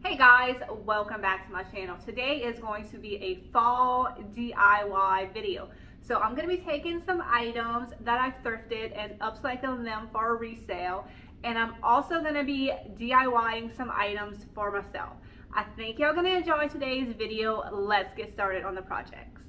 Hey guys, welcome back to my channel. Today is going to be a fall DIY video. So I'm going to be taking some items that I thrifted and upcycling them for a resale. And I'm also going to be DIYing some items for myself. I think y'all going to enjoy today's video. Let's get started on the projects.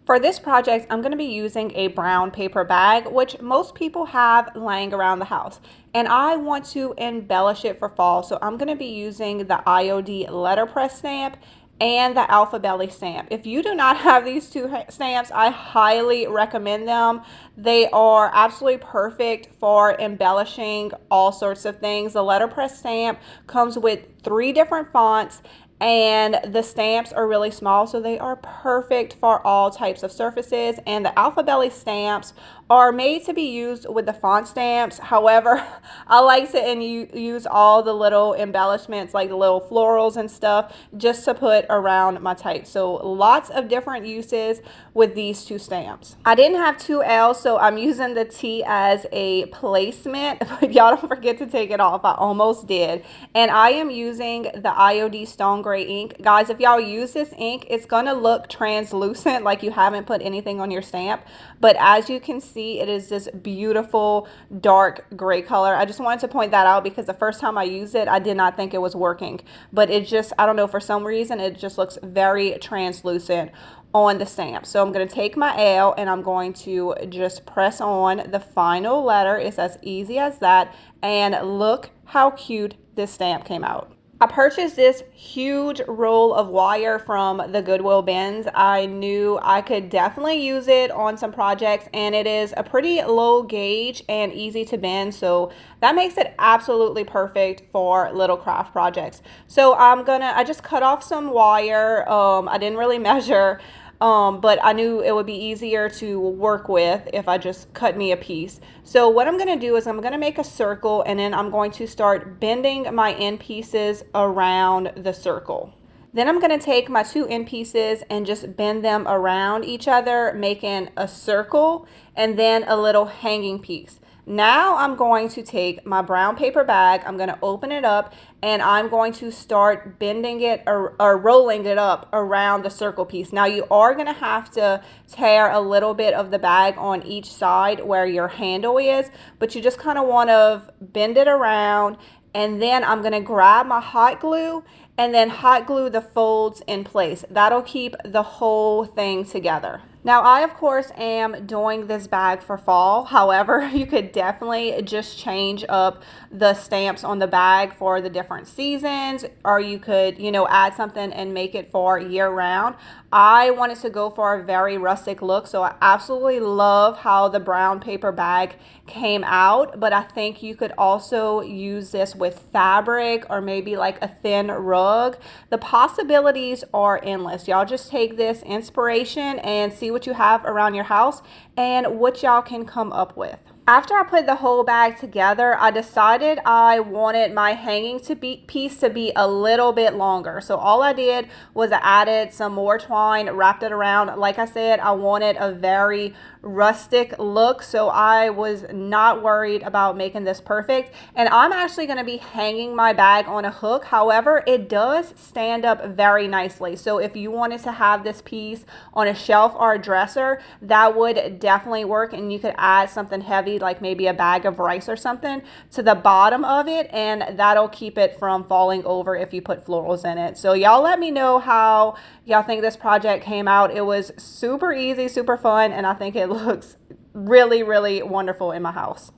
For this project, I'm going to be using a brown paper bag, which most people have laying around the house. And I want to embellish it for fall, so I'm going to be using the IOD letterpress stamp and the Alpha Belly stamp. If you do not have these two stamps, I highly recommend them. They are absolutely perfect for embellishing all sorts of things. The letterpress stamp comes with 3 different fonts, and the stamps are really small, so they are perfect for all types of surfaces. And the Alpha Belly stamps are made to be used with the font stamps. However, I like to use all the little embellishments, like the little florals and stuff, just to put around my type. So lots of different uses with these 2 stamps. I didn't have 2 L's, so I'm using the T as a placement, but y'all don't forget to take it off. I almost did. And I am using the IOD Stone Gray ink. Guys, if y'all use this ink, it's gonna look translucent, like you haven't put anything on your stamp. But as you can see, it is this beautiful dark gray color. I just wanted to point that out because the first time I used it, I did not think it was working. But it just, I don't know, for some reason, it just looks very translucent on the stamp. So I'm going to take my L and I'm going to just press on the final letter. It's as easy as that. And look how cute this stamp came out. I purchased this huge roll of wire from the Goodwill bins. I knew I could definitely use it on some projects, and it is a pretty low gauge and easy to bend, so that makes it absolutely perfect for little craft projects. So I just cut off some wire. I didn't really measure. But I knew it would be easier to work with if I just cut me a piece. So what I'm going to do is I'm going to make a circle, and then I'm going to start bending my end pieces around the circle. Then I'm going to take my 2 end pieces and just bend them around each other, making a circle and then a little hanging piece. Now I'm going to take my brown paper bag, I'm going to open it up, and I'm going to start bending it or rolling it up around the circle piece. Now you are going to have to tear a little bit of the bag on each side where your handle is, but you just kind of want to bend it around, and then I'm going to grab my hot glue and then hot glue the folds in place. That'll keep the whole thing together. Now, I, of course, am doing this bag for fall. However, you could definitely just change up the stamps on the bag for the different seasons, or you could, add something and make it for year round. I wanted to go for a very rustic look, so I absolutely love how the brown paper bag came out, but I think you could also use this with fabric or maybe like a thin rug. The possibilities are endless. Y'all just take this inspiration and see what you have around your house and what y'all can come up with. After I put the whole bag together, I decided I wanted my hanging piece to be a little bit longer. So all I did was I added some more twine, wrapped it around. Like I said, I wanted a very rustic look, so I was not worried about making this perfect. And I'm actually going to be hanging my bag on a hook. However, it does stand up very nicely. So if you wanted to have this piece on a shelf or a dresser, that would definitely work, and you could add something heavy like maybe a bag of rice or something to the bottom of it, and that'll keep it from falling over if you put florals in it. So y'all let me know how y'all think this project came out. It was super easy, super fun, and I think it looks really, really wonderful in my house.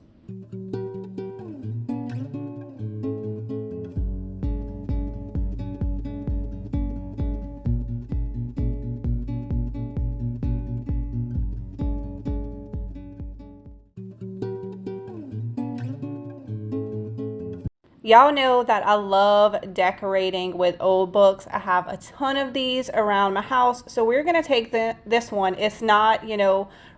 Y'all know that I love decorating with old books. I have a ton of these around my house. So we're going to take this one. It's not,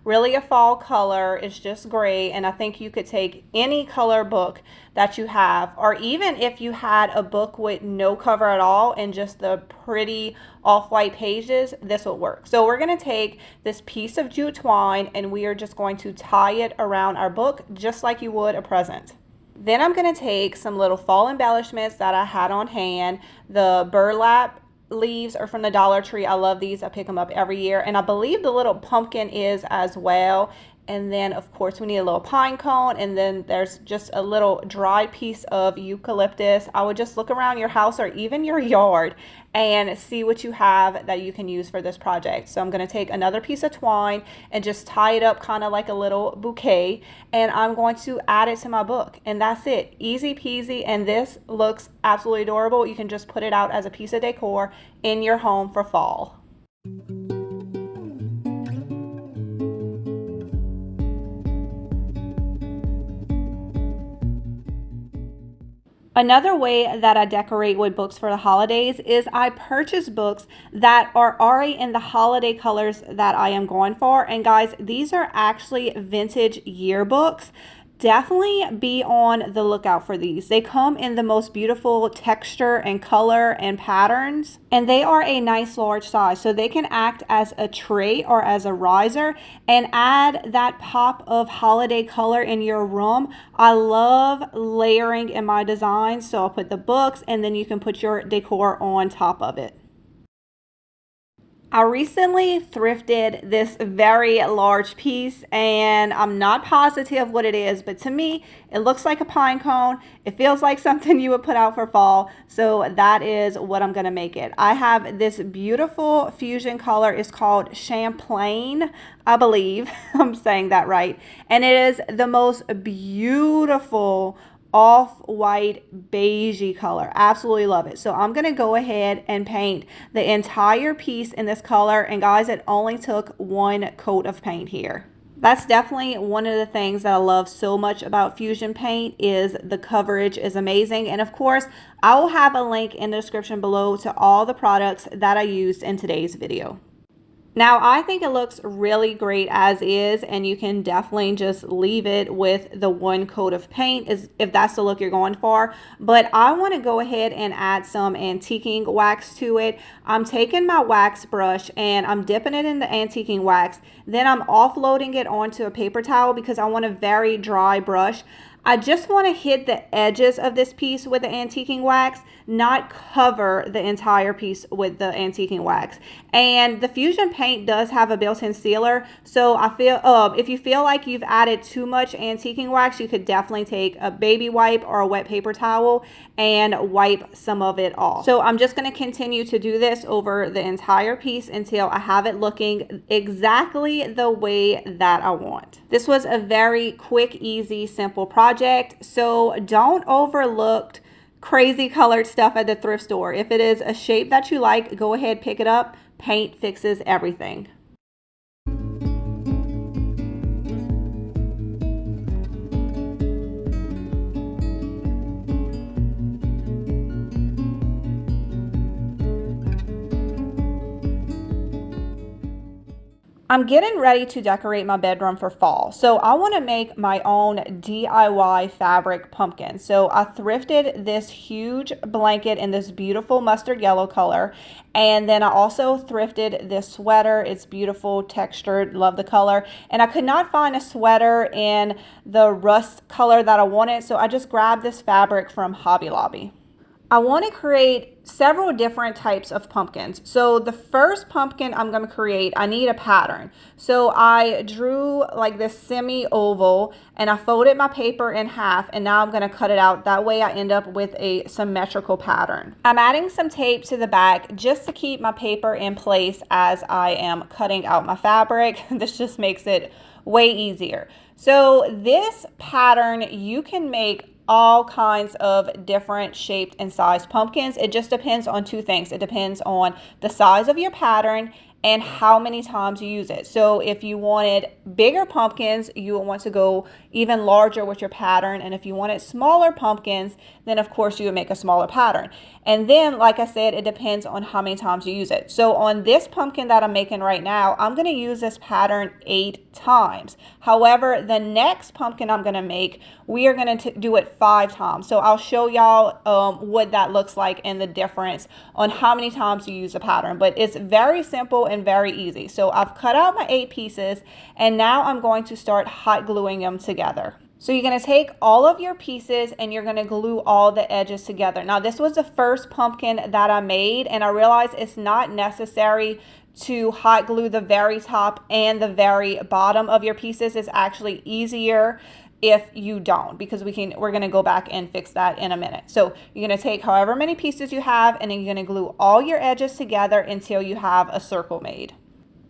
really a fall color. It's just gray. And I think you could take any color book that you have, or even if you had a book with no cover at all and just the pretty off-white pages, this will work. So we're going to take this piece of jute twine and we are just going to tie it around our book just like you would a present. Then I'm going to take some little fall embellishments that I had on hand. The burlap leaves are from the Dollar Tree. I love these. I pick them up every year. And I believe the little pumpkin is as well. And then, of course, we need a little pine cone. And then there's just a little dried piece of eucalyptus. I would just look around your house or even your yard and see what you have that you can use for this project. So I'm going to take another piece of twine and just tie it up kind of like a little bouquet. And I'm going to add it to my book. And that's it. Easy peasy. And this looks absolutely adorable. You can just put it out as a piece of decor in your home for fall. Another way that I decorate with books for the holidays is I purchase books that are already in the holiday colors that I am going for. And guys, these are actually vintage yearbooks. Definitely be on the lookout for these. They come in the most beautiful texture and color and patterns, and they are a nice large size, so they can act as a tray or as a riser and add that pop of holiday color in your room. I love layering in my designs, so I'll put the books and then you can put your decor on top of it. I recently thrifted this very large piece and I'm not positive what it is, but to me, it looks like a pine cone. It feels like something you would put out for fall. So that is what I'm going to make it. I have this beautiful fusion color. It's called Champlain, I believe. I'm saying that right. And it is the most beautiful off-white beigey color. Absolutely love it. So I'm going to go ahead and paint the entire piece in this color. And guys, it only took one coat of paint here. That's definitely one of the things that I love so much about Fusion paint is the coverage is amazing. And of course, I will have a link in the description below to all the products that I used in today's video. Now, I think it looks really great as is, and you can definitely just leave it with the one coat of paint if that's the look you're going for. But I want to go ahead and add some antiquing wax to it. I'm taking my wax brush and I'm dipping it in the antiquing wax. Then I'm offloading it onto a paper towel because I want a very dry brush. I just want to hit the edges of this piece with the antiquing wax, not cover the entire piece with the antiquing wax. And the Fusion paint does have a built-in sealer, so I feel if you feel like you've added too much antiquing wax, you could definitely take a baby wipe or a wet paper towel and wipe some of it off. So I'm just going to continue to do this over the entire piece until I have it looking exactly the way that I want. This was a very quick, easy, simple project, so don't overlook crazy colored stuff at the thrift store. If it is a shape that you like, go ahead, pick it up. Paint fixes everything. I'm getting ready to decorate my bedroom for fall. So I want to make my own DIY fabric pumpkin. So I thrifted this huge blanket in this beautiful mustard yellow color. And then I also thrifted this sweater. It's beautiful, textured, love the color. And I could not find a sweater in the rust color that I wanted. So I just grabbed this fabric from Hobby Lobby. I want to create several different types of pumpkins. So the first pumpkin I'm going to create, I need a pattern. So I drew like this semi-oval and I folded my paper in half, and now I'm going to cut it out. That way I end up with a symmetrical pattern. I'm adding some tape to the back just to keep my paper in place as I am cutting out my fabric. This just makes it way easier. So this pattern, you can make all kinds of different shaped and sized pumpkins. It just depends on two things. It depends on the size of your pattern and how many times you use it. So if you wanted bigger pumpkins, you would want to go even larger with your pattern. And if you wanted smaller pumpkins, then of course you would make a smaller pattern. And then, like I said, it depends on how many times you use it. So on this pumpkin that I'm making right now, I'm going to use this pattern 8 times. However, the next pumpkin I'm going to make, we are going to do it 5 times. So I'll show y'all what that looks like and the difference on how many times you use a pattern. But it's very simple and very easy. So I've cut out my 8 pieces, and now I'm going to start hot gluing them together. So you're going to take all of your pieces and you're going to glue all the edges together. Now this was the first pumpkin that I made, and I realized it's not necessary to hot glue the very top and the very bottom of your pieces. It's actually easier if you don't, because we're going to go back and fix that in a minute. So you're going to take however many pieces you have, and then you're going to glue all your edges together until you have a circle made.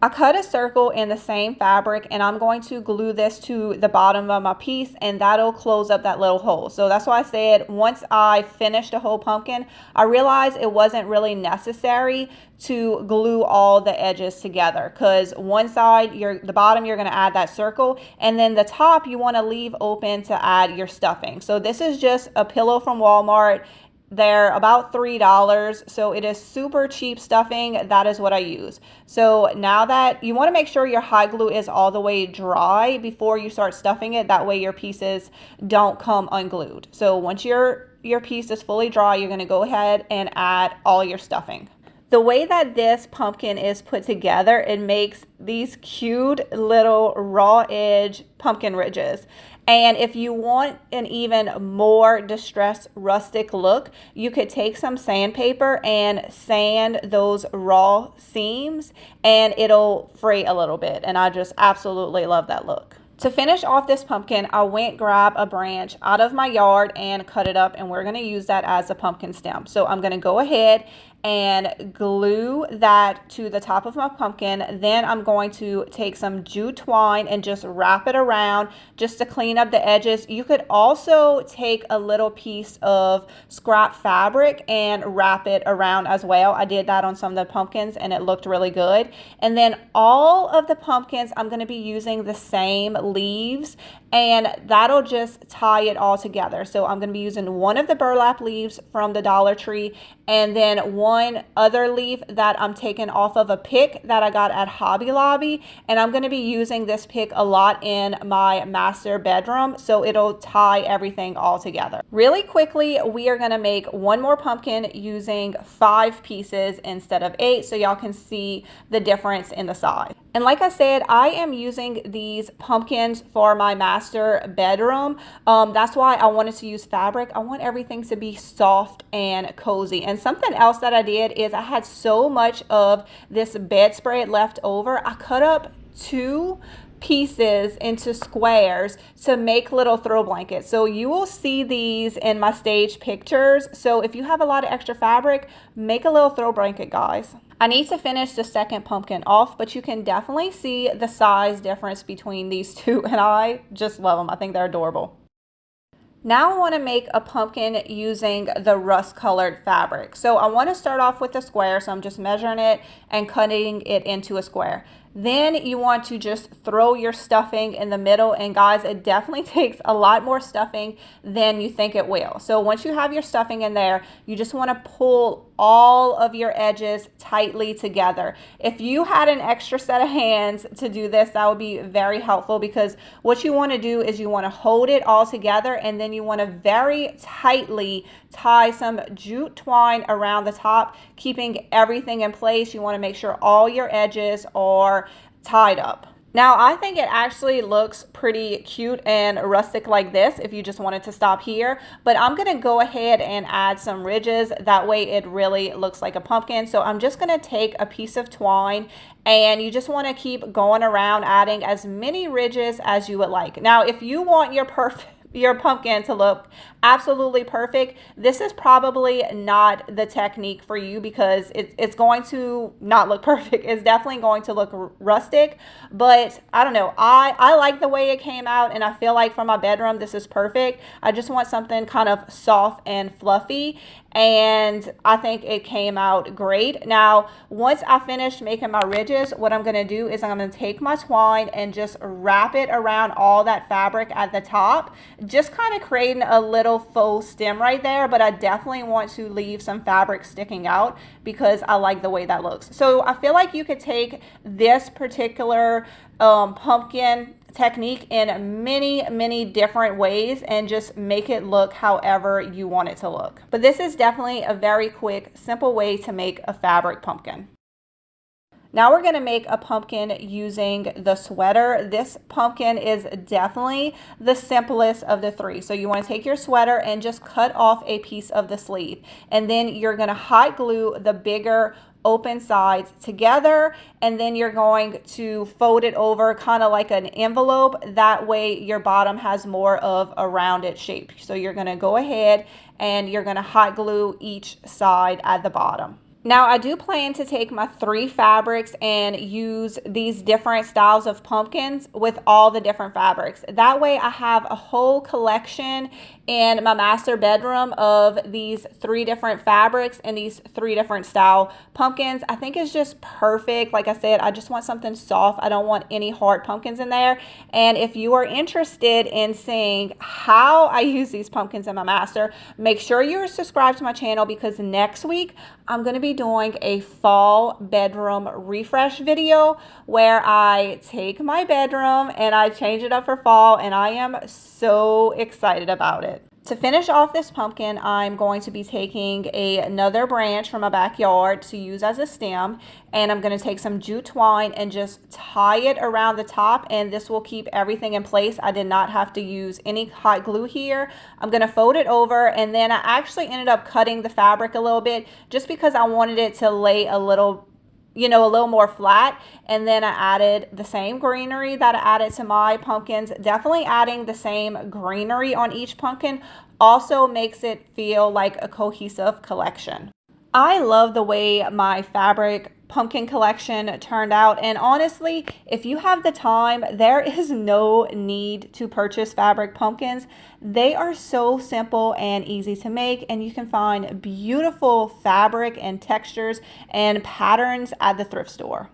I cut a circle in the same fabric, and I'm going to glue this to the bottom of my piece, and that'll close up that little hole. So that's why I said once I finished the whole pumpkin, I realized it wasn't really necessary to glue all the edges together, because one side, the bottom, you're going to add that circle, and then the top you want to leave open to add your stuffing. So this is just a pillow from Walmart. They're about $3, so it is super cheap stuffing. That is what I use. So now that you want to make sure your hot glue is all the way dry before you start stuffing it, that way your pieces don't come unglued. So once your piece is fully dry, you're going to go ahead and add all your stuffing. The way that this pumpkin is put together, it makes these cute little raw edge pumpkin ridges. And if you want an even more distressed rustic look, you could take some sandpaper and sand those raw seams, and it'll fray a little bit. And I just absolutely love that look. To finish off this pumpkin, I went grab a branch out of my yard and cut it up, and we're going to use that as a pumpkin stem. So I'm going to go ahead and glue that to the top of my pumpkin. Then I'm going to take some jute twine and just wrap it around just to clean up the edges. You could also take a little piece of scrap fabric and wrap it around as well. I did that on some of the pumpkins and it looked really good. And then all of the pumpkins, I'm going to be using the same leaves, and that'll just tie it all together. So I'm going to be using one of the burlap leaves from the Dollar Tree, and then one other leaf that I'm taking off of a pick that I got at Hobby Lobby, and I'm going to be using this pick a lot in my master bedroom, so it'll tie everything all together. Really quickly, we are going to make one more pumpkin using 5 pieces instead of 8, so y'all can see the difference in the size. And like I said, I am using these pumpkins for my master bedroom. That's why I wanted to use fabric. I want everything to be soft and cozy. And something else that I did is I had so much of this bedspread left over. I cut up 2 pieces into squares to make little throw blankets. So you will see these in my stage pictures. So if you have a lot of extra fabric, make a little throw blanket, guys. I need to finish the second pumpkin off, but you can definitely see the size difference between these two, and I just love them. I think they're adorable. Now I want to make a pumpkin using the rust colored fabric. So I want to start off with a square, so I'm just measuring it and cutting it into a square. Then you want to just throw your stuffing in the middle, and guys, it definitely takes a lot more stuffing than you think it will. So once you have your stuffing in there, you just want to pull all of your edges tightly together. If you had an extra set of hands to do this, that would be very helpful, because what you want to do is you want to hold it all together, and then you want to very tightly tie some jute twine around the top, keeping everything in place. You want to make sure all your edges are tied up. Now I think it actually looks pretty cute and rustic like this if you just wanted to stop here, but I'm going to go ahead and add some ridges. That way it really looks like a pumpkin. So I'm just going to take a piece of twine, and you just want to keep going around adding as many ridges as you would like. Now if you want your pumpkin to look absolutely perfect, this is probably not the technique for you, because it's going to not look perfect. It's definitely going to look rustic, but I don't know. I like the way it came out, and I feel like for my bedroom, this is perfect. I just want something kind of soft and fluffy, and I think it came out great. Now, once I finish making my ridges, what I'm going to do is I'm going to take my twine and just wrap it around all that fabric at the top, just kind of creating a little faux stem right there, but I definitely want to leave some fabric sticking out because I like the way that looks. So I feel like you could take this particular pumpkin technique in many different ways and just make it look however you want it to look. But this is definitely a very quick, simple way to make a fabric pumpkin. Now we're going to make a pumpkin using the sweater. This pumpkin is definitely the simplest of the three. So you want to take your sweater and just cut off a piece of the sleeve. And then you're going to hot glue the bigger open sides together, and then you're going to fold it over kind of like an envelope. That way your bottom has more of a rounded shape. So you're going to go ahead and you're going to hot glue each side at the bottom. Now I do plan to take my 3 fabrics and use these different styles of pumpkins with all the different fabrics. That way I have a whole collection in my master bedroom of these 3 different fabrics and these 3 different style pumpkins. I think it's just perfect. Like I said, I just want something soft. I don't want any hard pumpkins in there. And if you are interested in seeing how I use these pumpkins in my master, make sure you're subscribed to my channel, because next week I'm going to be doing a fall bedroom refresh video where I take my bedroom and I change it up for fall, and I am so excited about it. To finish off this pumpkin, I'm going to be taking another branch from my backyard to use as a stem, and I'm going to take some jute twine and just tie it around the top, and this will keep everything in place. I did not have to use any hot glue here. I'm going to fold it over, and then I actually ended up cutting the fabric a little bit just because I wanted it to lay a little more flat. And then I added the same greenery that I added to my pumpkins. Definitely adding the same greenery on each pumpkin also makes it feel like a cohesive collection. I love the way my fabric pumpkin collection turned out, and honestly, if you have the time, there is no need to purchase fabric pumpkins. They are so simple and easy to make, and you can find beautiful fabric and textures and patterns at the thrift store.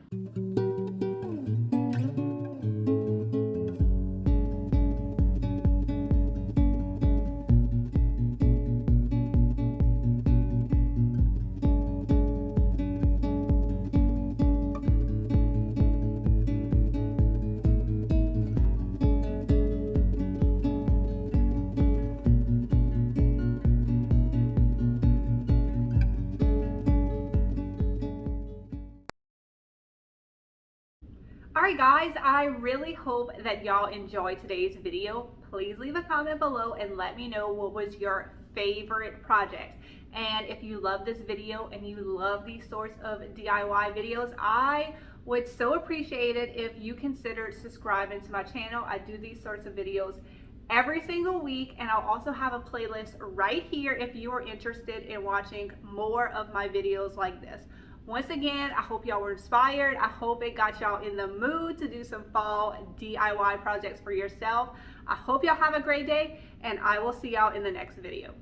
Alright guys, I really hope that y'all enjoyed today's video. Please leave a comment below and let me know what was your favorite project. And if you love this video and you love these sorts of DIY videos, I would so appreciate it if you considered subscribing to my channel. I do these sorts of videos every single week, and I'll also have a playlist right here if you are interested in watching more of my videos like this. Once again, I hope y'all were inspired. I hope it got y'all in the mood to do some fall DIY projects for yourself. I hope y'all have a great day, and I will see y'all in the next video.